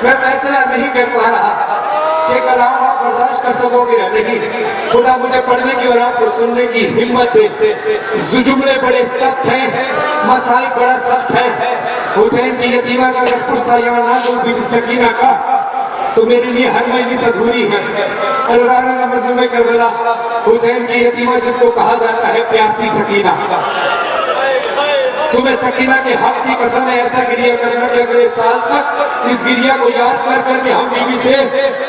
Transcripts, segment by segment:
मैं फैसला नहीं कर पा रहा कि कलाम आप बर्दाश्त कर सकोगे या नहीं। खुदा मुझे पढ़ने की और आपको सुनने की हिम्मत दे। जुमले बड़े सख्त हैं, मसाइल बड़ा सख्त है। हुसैन की यतीमा का अगर पुरसा यहाँ ना दो बीबी सकीना का तो मेरे लिए हर मजलिस अधूरी है। अल्लाह मज़लूम करबला हुसैन की यतीमा जिसको कहा जाता है प्यासी सकीना, तुम्हें सकीना के हक की कसम है ऐसा गिरिया करना कि अगले साल तक इस गिरिया को याद कर करके हम बीबी से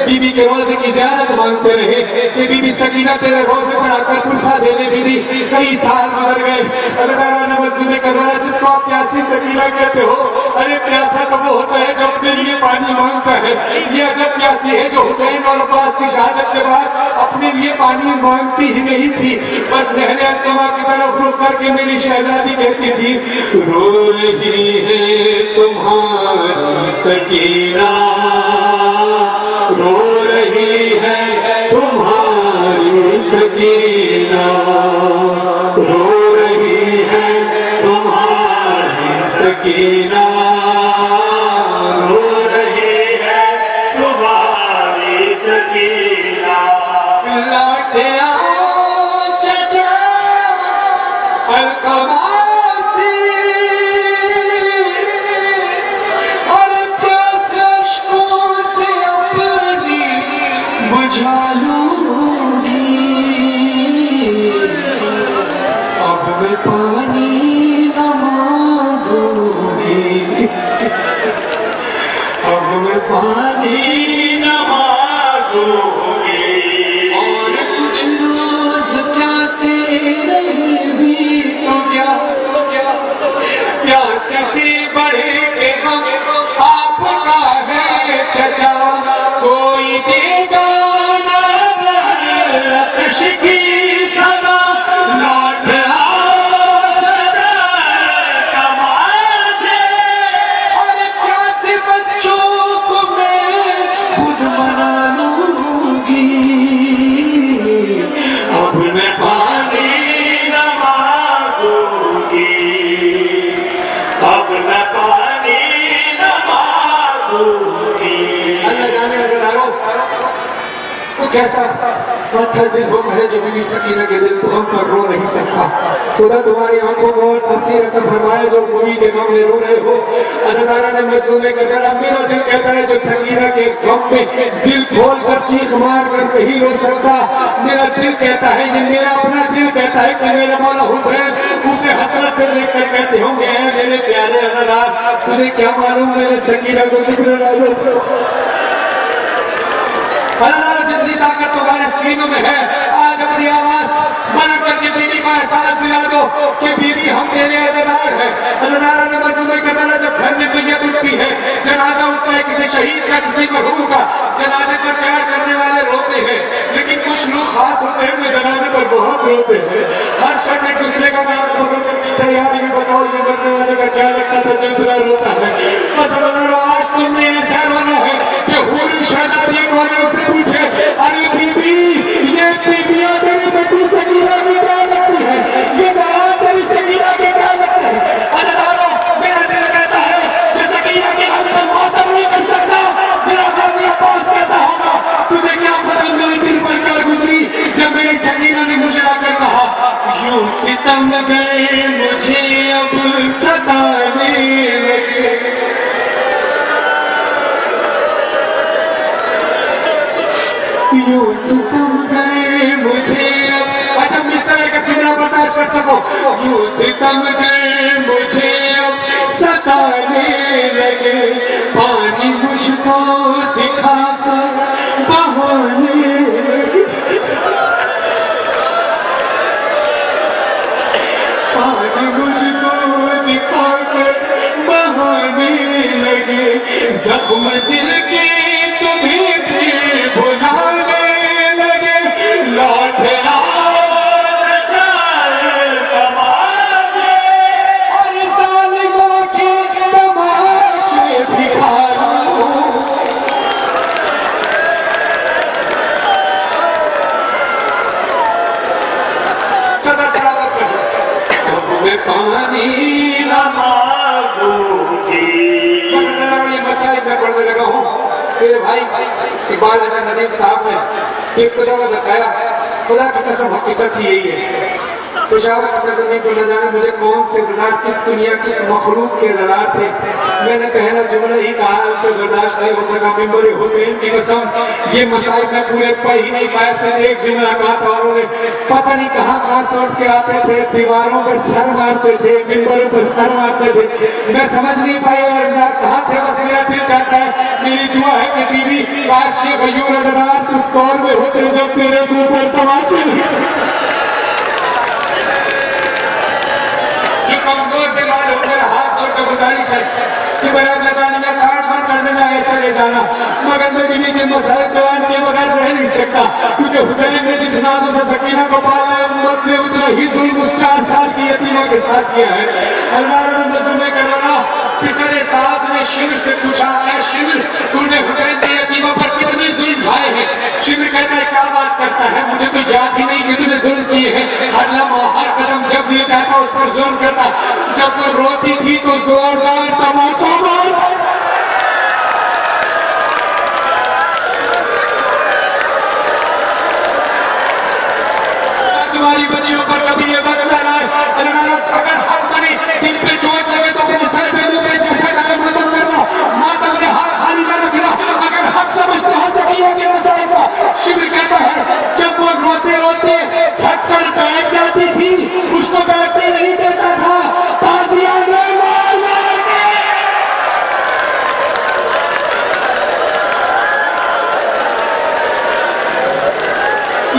बीबी के रोजे की ज़ियारत मांगते रहे कि बीबी सकीना तेरे रोजे पर आकर पुरसा देने बीबी कई साल गुजर गए। अल्लाह मज़लूम करबला जिसको आप प्यासी सकीना कहते हो, अरे प्यासा तो वो होता है जो अपने लिए पानी मांगता है। ये अजब प्यासी है जो हुसैन और अब्बास की शहादत के बाद अपने लिए पानी मांगती ही नहीं थी, बस नहरे अल्कमा की तरफ रुक करके मेरी शहजादी कहती थी रो रही है तुम्हारी सकीना, रो रही है तुम्हारी सकीना, रो रही है तुम्हारी सकीना, रो रही है तुम्हारी सकीना। लौटे आओ चचा अलकमा अब मैं पानी न मांगूंगी, अब मैं पानी न मांगूंगी। और कुछ रोज प्यासे रही भी तो क्या प्यास से बढ़े के हम आपका है चचा, कोई देगा ना की सदा। लौट आओ चचा कमाल से, और प्यासे बच्चों को मैं खुद मना लूंगी। अब मैं पानी न मांगूंगी, अब मैं पानी न मांगूंगी। अल्लाह जाने हज़ारों वो कैसा पत्थर दिल होता है जो बीबी सकीना के दिल को हम पर रो नहीं सकता। खुदा तुम्हारी आंखों को और तासीर अता फरमाए जो मूवी के गम में रो रहे हो। अज़दारा ने मज़लूम करबला मेरा दिल कहता है जो सकीना के गम में दिल खोल कर चीख मार कर नहीं रो सकता। मेरा दिल कहता है, ये मेरा अपना दिल कहता है कि मेरा मौला हुसैन उसे हसरत से देख कर कहते होंगे मेरे प्यारे अज़दार तुझे क्या मालूम मेरे सकीना को दिख रहा है। अल्लाह जितनी ताकत तुम्हारे सीनों में है आज अपनी आवाज बुलंद करके बीबी को एहसास दिला दो कि बीबी हम तेरे अज़दार हैं। अज़दार ने मज़लूम करबला जब घर में मैयत उठती है, जनाजा उठता है किसी शहीद का किसी मरहूम का, जनाजे पर प्यार करने वाले रोते हैं, लेकिन कुछ लोग खास होते हैं जो जनाजे पर बहुत रोते हैं। हर शख्स एक दूसरे का नाम पकड़ करके तैयारी में बताओ ये मरने वाले का क्या लगता था जो इतना रोता है। बस आज तुमने ऐसा रोना है कि हुरी शहजादी को से पूछे अरे बीबी ये बीबियां तेरी बेटी सकीना की क्या लगती है, ये जवान तेरी सकीना की क्या लगती है। अज़दारों मेरा दिल कहता है जो सकीना की हक पर मोहतर नहीं कर सकता, मेरा गाज़ी अब्बास कैसा होगा। तुझे क्या पता मेरे दिल पर क्या गुजरी जब मेरी सकीना ने मुझे आकर कहा यूं सितम गए मुझे अब सताने लगे। यूं सितम गए मुझे अब, अच्छा मिसर का जुमला बर्दाश्त कर सको। यूं सितम गए मुझे अब सताने लगे, पानी मुझको दिखाकर बहाने लगे, पानी मुझको दिखाकर बहाने लगे। जख्म दिल के तुम्हें भी भुलाने लगे। लौट आओ चल कमाल से, और ज़ालिमों के तमाचे दिखाओ। सदा सलामत रहो। अब मैं पानी न मांगूंगी। बस ये मसाइल में पढ़ने लगा हूँ। मेरे भाई इकबाल अहमद नदीम साहब ने एक खुदा में बताया, खुदा की कसम हकीकत ही यही है। पेशावर असद को न जाने मुझे कौन से गुजार किस दुनिया किस मखलूक के दलाल थे। मैंने पहला जुमला ही कहा, उसे बर्दाश्त नहीं हो सका। मेंबर हुसैन की कसम ये मसाइल में पूरे पढ़ ही नहीं पाए थे। एक जुमला कहा था और उन्हें पता नहीं कहाँ सोच के आते थे, दीवारों पर सर मारते थे, मेंबरों पर सर मारते थे। मैं समझ नहीं पाया और कहाँ थे। बस मेरा दिल चाहता है, मेरी दुआ है कि बीबी काश ये गयूर हज़रात उस दौर में होते जब तेरे मुंह पर तमाचे कमजोर दिमाग मेरा हाथ जोड़ के गुजारिश है कि बड़ा मैदान में कार्ड बंद कर देना है, चले जाना। मगर मैं बीवी के मसाइल बयान के बगैर रह नहीं सकता, क्योंकि हुसैन ने जिस नाज़ से सकीना को पाला है, उम्मत ने उतना ही जुल्म उस 4 साल की यतीमा के साथ किया है। अल्लाह ने नजर में करना पिछले साथ ने शिविर से पूछा, है शिविर तूने हुसैन की यतीमा पर कितने जुल्म खाए हैं? शिविर कहता है क्या बात करता है, मुझे तो याद ही नहीं कितने जुल्म किए हैं। हर लम्हा हर कदम जब दिया जाता उस पर जुल्म करता। जब वो रोती थी तो जोरदार तमाचा मारता। तुम्हारी बच्चियों पर कभी ये बदला अगर हाथ बने दिल पे चोट लगे तो अपने सर से मुंह पे जैसे जाए मातम करना, मातम से हाथ खाली न रखना। अगर हक समझते हो सकिए कि मसाइल का शिविर कहता है जब वो रोते रोते थक कर बैठ जाती थी, उसको बैठने नहीं देता था, ताजिया ने मार मार के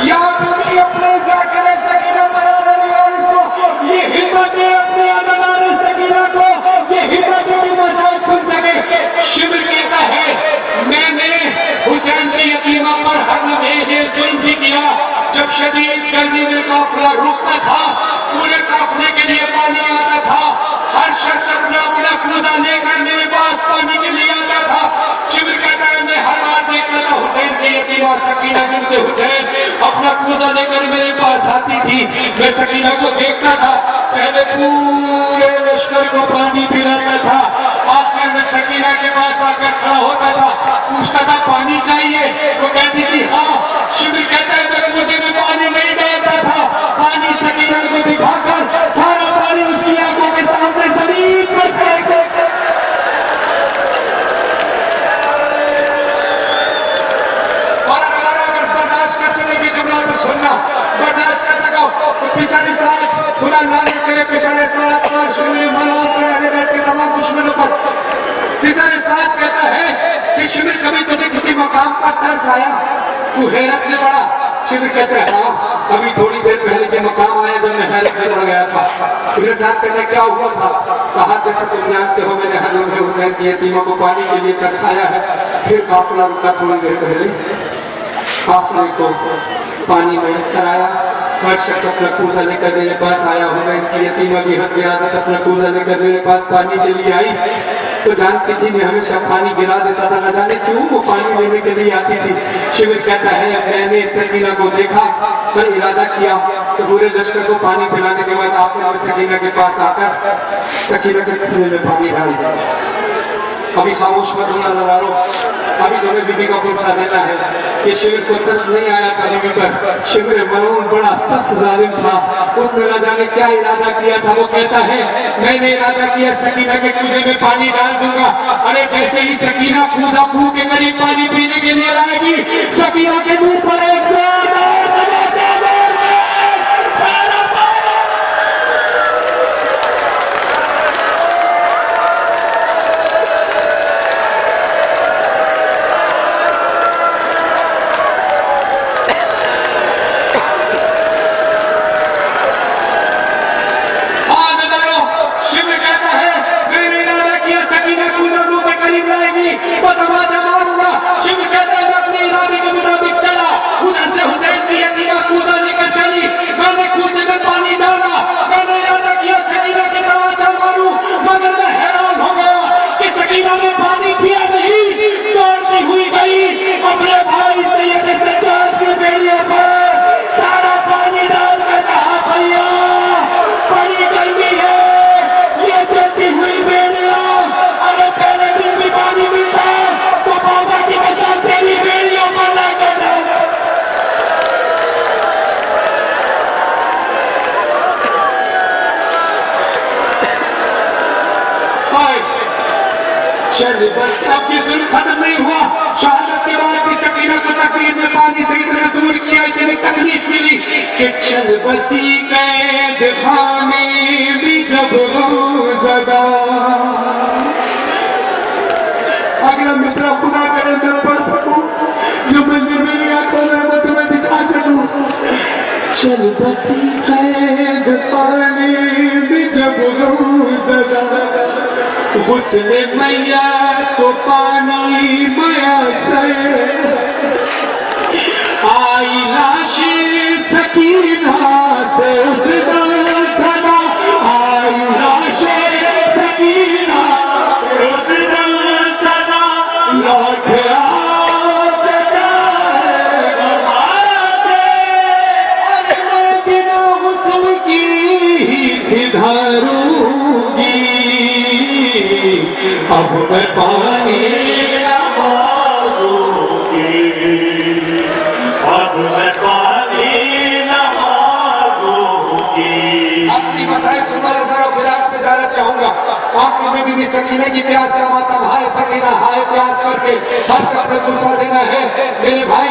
या भी अपने ज़ाकिर सकीना बना देने को ये हिम्मत है, अपने अज़ादार सकीना को ये हिम्मत है कि मसाइल सुन सके। शिविर कहता है मैंने हुसैन की यतीमा पर हर लम्हे ये जुल्म भी किया। जब शदीद गर्मी में काफिला रुकता था, पूरे काफिले के लिए पानी आता था। हर शख्स अपना कूजा लेकर मेरे पास पानी के लिए आता था। शिविर कहता है मैं हर बार देखता था हुसैन की यतीमा सकीना बिनते हुसैन अपना कूजा लेकर मेरे पास आती थी। मैं सकीना को देखता था, पहले पूरे लश्कर को पानी पिलाता था, आखिर में सकीना के पास आकर खड़ा होता था, पूछता था पानी चाहिए? वो कहती थी हाँ। शिविर कहता है मैं कूजे में पानी नहीं डालता था, पानी सकीना को दिखाकर सारा पानी उसकी आंखों के सामने जमीन पर फेंक देता। और अगर बर्दाश्त कर सके कि जुमला तो सुनना, बर्दाश्त कर सको तो पिछले साल खुदा नाने तेरे पिछले साल पर शिविर मनाओ पर आने बैठे तमाम दुश्मनों पर पिछले साल कहता है कि शिविर कभी तुझे किसी मकाम पर तरस आया, तू हैरत में पड़ा? शिविर कहते हैं हाँ, अभी थोड़ी देर पहले के मकाम आया जब मैं हैरत में पड़ गया था। मेरे साथ कहते क्या हुआ था? कहा जैसे तुम जानते हो मैंने हर लम्हे हुसैन की यतीमा को पानी के लिए तरसाया है। फिर काफिला रुका, थोड़ी देर पहले काफिले को पानी मैसर आया। हर शख्स अपना कूजा लेकर मेरे पास आया। हुसैन की यतीमा भी हस्ब आदत अपना कूजा लेकर मेरे पास पानी के लिए आई। तो जानती थी मैं हमेशा पानी गिरा देता था, न जाने क्यों वो पानी लेने के लिए आती थी। शिविर कहता है मैंने सकीना को देखा, पर इरादा किया कि पूरे लश्कर को पानी पिलाने के बाद आखिर में सकीना के पास आकर सकीना के कूजे में पानी डाल दिया। अभी खामोश मत होना नज़ारों, अभी तुम्हें बीबी का पुरसा देना है कि शिविर को तरस नहीं आया था बीबी पर। शिविर मलून बड़ा सख्त जालिम था, उसने न जाने क्या इरादा किया था। वो कहता है मैंने इरादा किया सकीना के कूजे में पानी डाल दूंगा। अरे जैसे ही सकीना कूजा मुंह के करीब पानी पीने के लिए लाएगी, सकीना के मुंह पर एक चल बस अब ये जुल्म खत्म नहीं हुआ। शहादत के बाद भी सकीना को तकलीफ में पानी से इतना दूर किया, इतनी तकलीफ मिली कि चल बसी कैद खाने भी जब रोज़गा। अगला मिसरा खुदा करे मैं पढ़ सकूं, जो मंजिल मेरी आंखों में मैं तुम्हें दिखा सकूं। चल बसी कैद खाने भी जब रोज़गा, गुस्ले मैया तो पानी मयसर, आई लाश सकीना से उस दम सदा, आई लाश सकीना से उस दम सदा, लौट आओ चचा से, और मैं बिना गुस्ल की सिधारूंगी, अब मैं पानी न मांगूंगी, अब मैं पानी न मांगूंगी। आखिरी मसाइल सुना जरा फिराक से जाना चाहूंगा। आखिर में भी सकीना की प्यास से मातम हाय सकीना हाय प्यास करके हर शख्स दूसरा देना है। मेरे भाई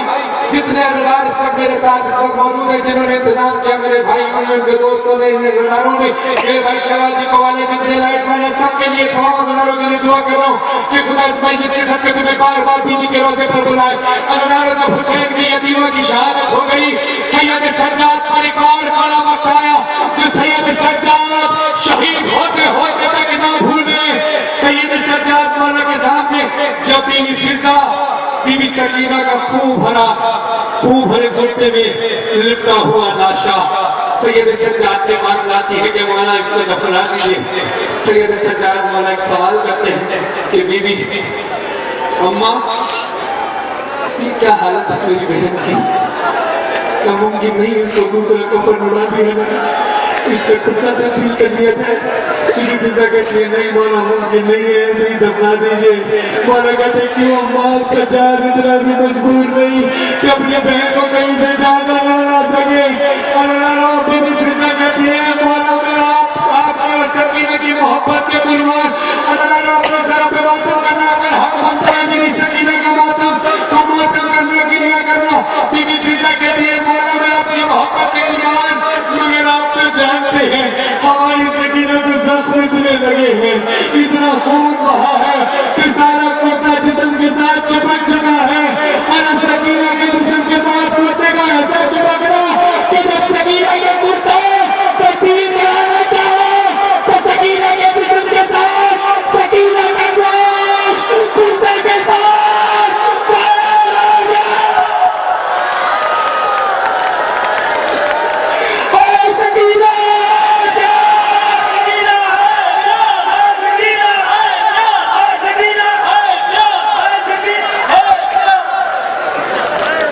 जितने अज़दार इस वक्त मेरे साथ इस वक्त मौजूद है, जिन्होंने इंतजाम किया, मेरे भाई उनके दोस्तों ने, इन अज़दारों ने, मेरे भाई शहबाजी कवाले, जितने लाइट्स वाले, सबके लिए तमाम अज़दारों के लिए दुआ कर रहा हूँ कि खुदा इस मजलिस के सदक़े तुम्हें बार बार बीवी के रोज़े पर बुलाए। अज़दारों जब हुसैन की यतीमों की शहादत हो गई, सैयद सज्जाद पर एक और बड़ा वक्त आया जो सैयद सज्जाद शहीद होते होते तक ना भूले। सैयद सज्जाद वाला के सामने जब बीवी फिजा बीवी सकीना का खून भरे कुर्ते में लिपटा हुआ लाशा सैयद सज्जाद के पास लाती है कि मौला इसको दफना दीजिए। सैयद सज्जाद मौला एक सवाल करते हैं कि बीवी अम्मा ये क्या हालत है मेरी बहन की, क्या मुमकिन नहीं इसको दूसरे कफन उड़ा दिया, इसका खुदा तब्दील कर लिया था। फिजा कहती है नहीं मौला मुमकिन नहीं है, ऐसे ही दफना दीजिए। मौला कहते क्यों अम्मा आप सज्जाद इतना भी मजबूर नहीं कि अपनी बहन को कहीं से